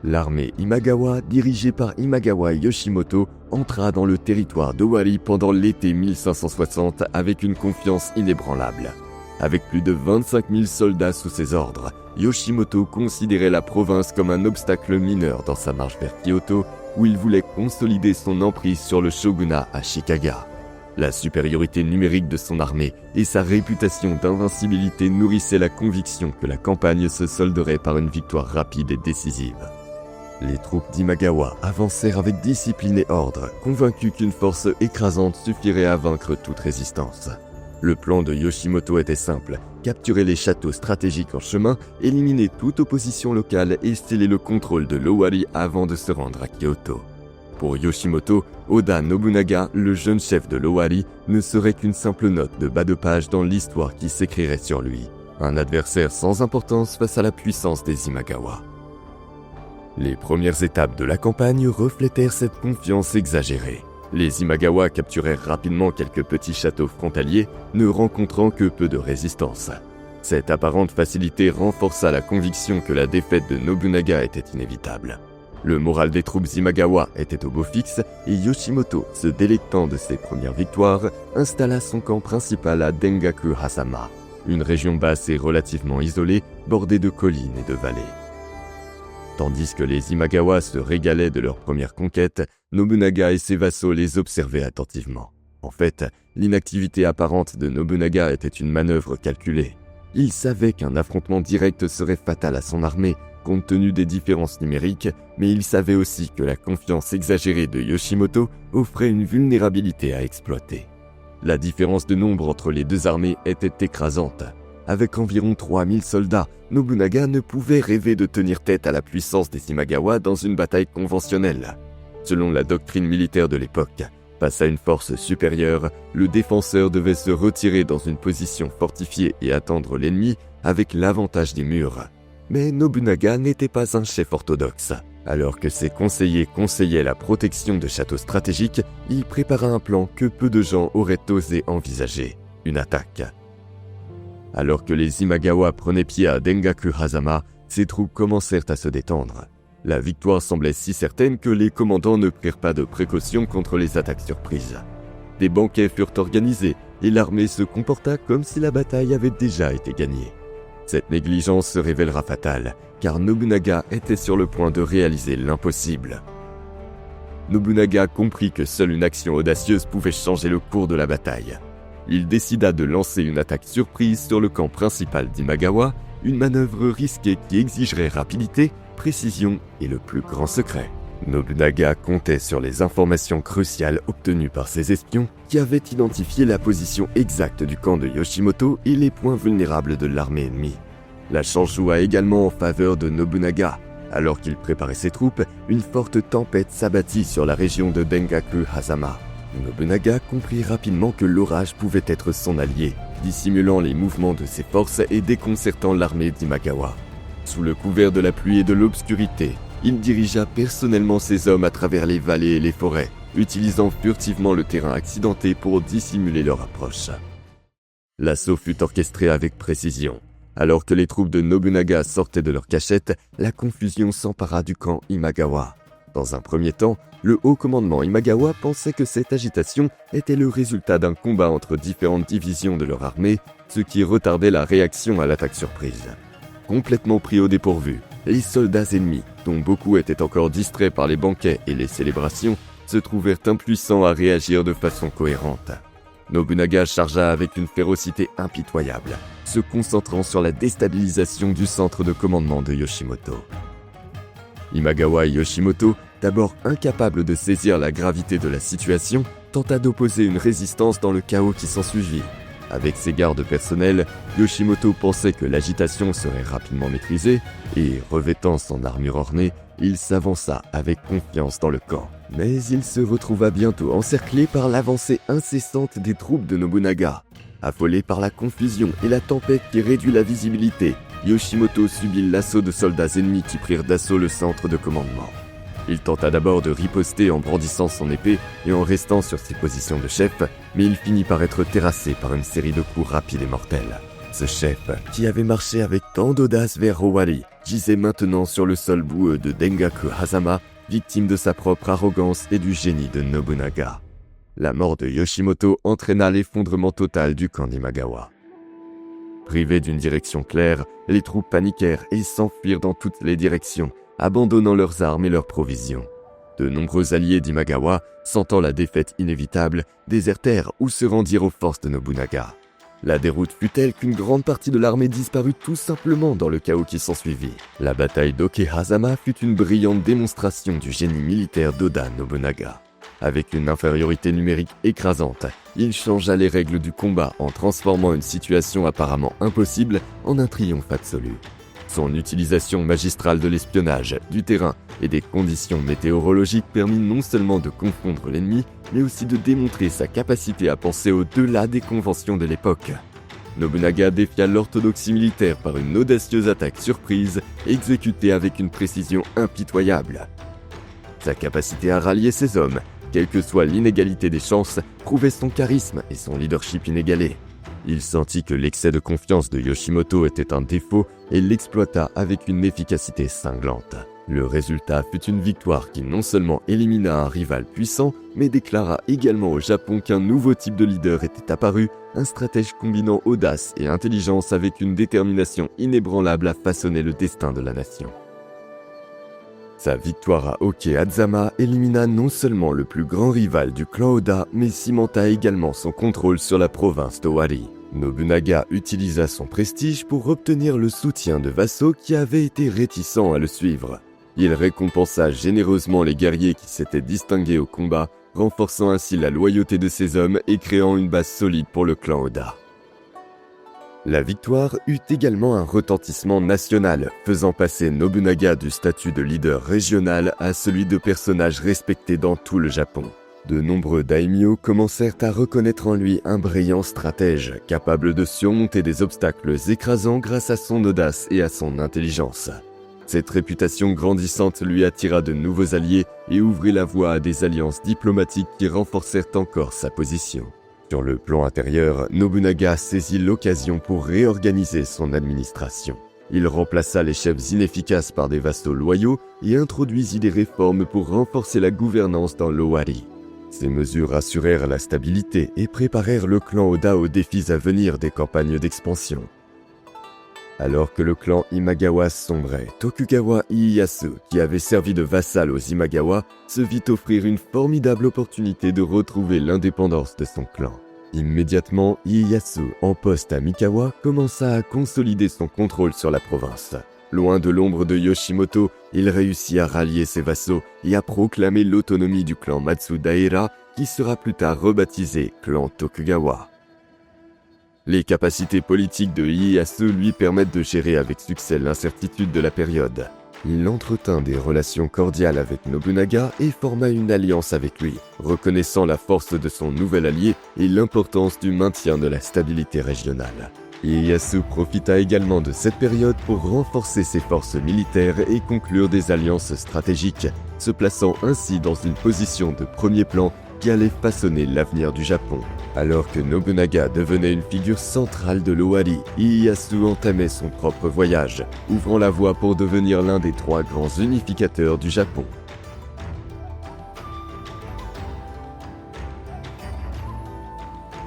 L'armée Imagawa, dirigée par Imagawa Yoshimoto, entra dans le territoire d'Owari pendant l'été 1560 avec une confiance inébranlable. Avec plus de 25 000 soldats sous ses ordres, Yoshimoto considérait la province comme un obstacle mineur dans sa marche vers Kyoto, où il voulait consolider son emprise sur le shogunat Ashikaga. La supériorité numérique de son armée et sa réputation d'invincibilité nourrissaient la conviction que la campagne se solderait par une victoire rapide et décisive. Les troupes d'Imagawa avancèrent avec discipline et ordre, convaincus qu'une force écrasante suffirait à vaincre toute résistance. Le plan de Yoshimoto était simple, capturer les châteaux stratégiques en chemin, éliminer toute opposition locale et sceller le contrôle de l'Owari avant de se rendre à Kyoto. Pour Yoshimoto, Oda Nobunaga, le jeune chef de l'Owari, ne serait qu'une simple note de bas de page dans l'histoire qui s'écrirait sur lui. Un adversaire sans importance face à la puissance des Imagawa. Les premières étapes de la campagne reflétèrent cette confiance exagérée. Les Imagawa capturèrent rapidement quelques petits châteaux frontaliers, ne rencontrant que peu de résistance. Cette apparente facilité renforça la conviction que la défaite de Nobunaga était inévitable. Le moral des troupes Imagawa était au beau fixe et Yoshimoto, se délectant de ses premières victoires, installa son camp principal à Dengaku-Hasama, une région basse et relativement isolée, bordée de collines et de vallées. Tandis que les Imagawa se régalaient de leur première conquête, Nobunaga et ses vassaux les observaient attentivement. En fait, l'inactivité apparente de Nobunaga était une manœuvre calculée. Il savait qu'un affrontement direct serait fatal à son armée, compte tenu des différences numériques, mais il savait aussi que la confiance exagérée de Yoshimoto offrait une vulnérabilité à exploiter. La différence de nombre entre les deux armées était écrasante. Avec environ 3000 soldats, Nobunaga ne pouvait rêver de tenir tête à la puissance des Imagawa dans une bataille conventionnelle. Selon la doctrine militaire de l'époque, face à une force supérieure, le défenseur devait se retirer dans une position fortifiée et attendre l'ennemi avec l'avantage des murs. Mais Nobunaga n'était pas un chef orthodoxe. Alors que ses conseillers conseillaient la protection de châteaux stratégiques, il prépara un plan que peu de gens auraient osé envisager, une attaque. Alors que les Imagawa prenaient pied à Dengaku-Hasama, ses troupes commencèrent à se détendre. La victoire semblait si certaine que les commandants ne prirent pas de précautions contre les attaques surprises. Des banquets furent organisés et l'armée se comporta comme si la bataille avait déjà été gagnée. Cette négligence se révélera fatale, car Nobunaga était sur le point de réaliser l'impossible. Nobunaga comprit que seule une action audacieuse pouvait changer le cours de la bataille. Il décida de lancer une attaque surprise sur le camp principal d'Imagawa, une manœuvre risquée qui exigerait rapidité, précision et le plus grand secret. Nobunaga comptait sur les informations cruciales obtenues par ses espions qui avaient identifié la position exacte du camp de Yoshimoto et les points vulnérables de l'armée ennemie. La chance joua également en faveur de Nobunaga. Alors qu'il préparait ses troupes, une forte tempête s'abattit sur la région de Dengaku-Hasama. Nobunaga comprit rapidement que l'orage pouvait être son allié, dissimulant les mouvements de ses forces et déconcertant l'armée d'Imagawa. Sous le couvert de la pluie et de l'obscurité, il dirigea personnellement ses hommes à travers les vallées et les forêts, utilisant furtivement le terrain accidenté pour dissimuler leur approche. L'assaut fut orchestré avec précision. Alors que les troupes de Nobunaga sortaient de leur cachette, la confusion s'empara du camp Imagawa. Dans un premier temps, le haut commandement Imagawa pensait que cette agitation était le résultat d'un combat entre différentes divisions de leur armée, ce qui retardait la réaction à l'attaque surprise. Complètement pris au dépourvu, les soldats ennemis, dont beaucoup étaient encore distraits par les banquets et les célébrations, se trouvèrent impuissants à réagir de façon cohérente. Nobunaga chargea avec une férocité impitoyable, se concentrant sur la déstabilisation du centre de commandement de Yoshimoto. Imagawa et Yoshimoto, d'abord incapable de saisir la gravité de la situation, tenta d'opposer une résistance dans le chaos qui s'ensuivit. Avec ses gardes personnels, Yoshimoto pensait que l'agitation serait rapidement maîtrisée et, revêtant son armure ornée, il s'avança avec confiance dans le camp. Mais il se retrouva bientôt encerclé par l'avancée incessante des troupes de Nobunaga. Affolé par la confusion et la tempête qui réduit la visibilité, Yoshimoto subit l'assaut de soldats ennemis qui prirent d'assaut le centre de commandement. Il tenta d'abord de riposter en brandissant son épée et en restant sur ses positions de chef, mais il finit par être terrassé par une série de coups rapides et mortels. Ce chef, qui avait marché avec tant d'audace vers Owari, gisait maintenant sur le sol boueux de Dengaku Hazama, victime de sa propre arrogance et du génie de Nobunaga. La mort de Yoshimoto entraîna l'effondrement total du camp d'Imagawa. Privés d'une direction claire, les troupes paniquèrent et s'enfuirent dans toutes les directions, abandonnant leurs armes et leurs provisions. De nombreux alliés d'Imagawa, sentant la défaite inévitable, désertèrent ou se rendirent aux forces de Nobunaga. La déroute fut telle qu'une grande partie de l'armée disparut tout simplement dans le chaos qui s'ensuivit. La bataille d'Okehazama fut une brillante démonstration du génie militaire d'Oda Nobunaga. Avec une infériorité numérique écrasante, il changea les règles du combat en transformant une situation apparemment impossible en un triomphe absolu. Son utilisation magistrale de l'espionnage, du terrain et des conditions météorologiques permit non seulement de confondre l'ennemi, mais aussi de démontrer sa capacité à penser au-delà des conventions de l'époque. Nobunaga défia l'orthodoxie militaire par une audacieuse attaque surprise, exécutée avec une précision impitoyable. Sa capacité à rallier ses hommes, quelle que soit l'inégalité des chances, prouvait son charisme et son leadership inégalé. Il sentit que l'excès de confiance de Yoshimoto était un défaut et l'exploita avec une efficacité cinglante. Le résultat fut une victoire qui non seulement élimina un rival puissant, mais déclara également au Japon qu'un nouveau type de leader était apparu, un stratège combinant audace et intelligence avec une détermination inébranlable à façonner le destin de la nation. Sa victoire à Okehazama élimina non seulement le plus grand rival du clan Oda, mais cimenta également son contrôle sur la province d'Owari. Nobunaga utilisa son prestige pour obtenir le soutien de vassaux qui avaient été réticents à le suivre. Il récompensa généreusement les guerriers qui s'étaient distingués au combat, renforçant ainsi la loyauté de ses hommes et créant une base solide pour le clan Oda. La victoire eut également un retentissement national, faisant passer Nobunaga du statut de leader régional à celui de personnage respecté dans tout le Japon. De nombreux daimyo commencèrent à reconnaître en lui un brillant stratège, capable de surmonter des obstacles écrasants grâce à son audace et à son intelligence. Cette réputation grandissante lui attira de nouveaux alliés et ouvrit la voie à des alliances diplomatiques qui renforcèrent encore sa position. Sur le plan intérieur, Nobunaga saisit l'occasion pour réorganiser son administration. Il remplaça les chefs inefficaces par des vassaux loyaux et introduisit des réformes pour renforcer la gouvernance dans l'Owari. Ces mesures assurèrent la stabilité et préparèrent le clan Oda aux défis à venir des campagnes d'expansion. Alors que le clan Imagawa sombrait, Tokugawa Ieyasu, qui avait servi de vassal aux Imagawa, se vit offrir une formidable opportunité de retrouver l'indépendance de son clan. Immédiatement, Ieyasu, en poste à Mikawa, commença à consolider son contrôle sur la province. Loin de l'ombre de Yoshimoto, il réussit à rallier ses vassaux et à proclamer l'autonomie du clan Matsudaira, qui sera plus tard rebaptisé clan Tokugawa. Les capacités politiques de Ieyasu lui permettent de gérer avec succès l'incertitude de la période. Il entretint des relations cordiales avec Nobunaga et forma une alliance avec lui, reconnaissant la force de son nouvel allié et l'importance du maintien de la stabilité régionale. Ieyasu profita également de cette période pour renforcer ses forces militaires et conclure des alliances stratégiques, se plaçant ainsi dans une position de premier plan qui allait façonner l'avenir du Japon. Alors que Nobunaga devenait une figure centrale de l'Owari, Ieyasu entamait son propre voyage, ouvrant la voie pour devenir l'un des 3 grands unificateurs du Japon.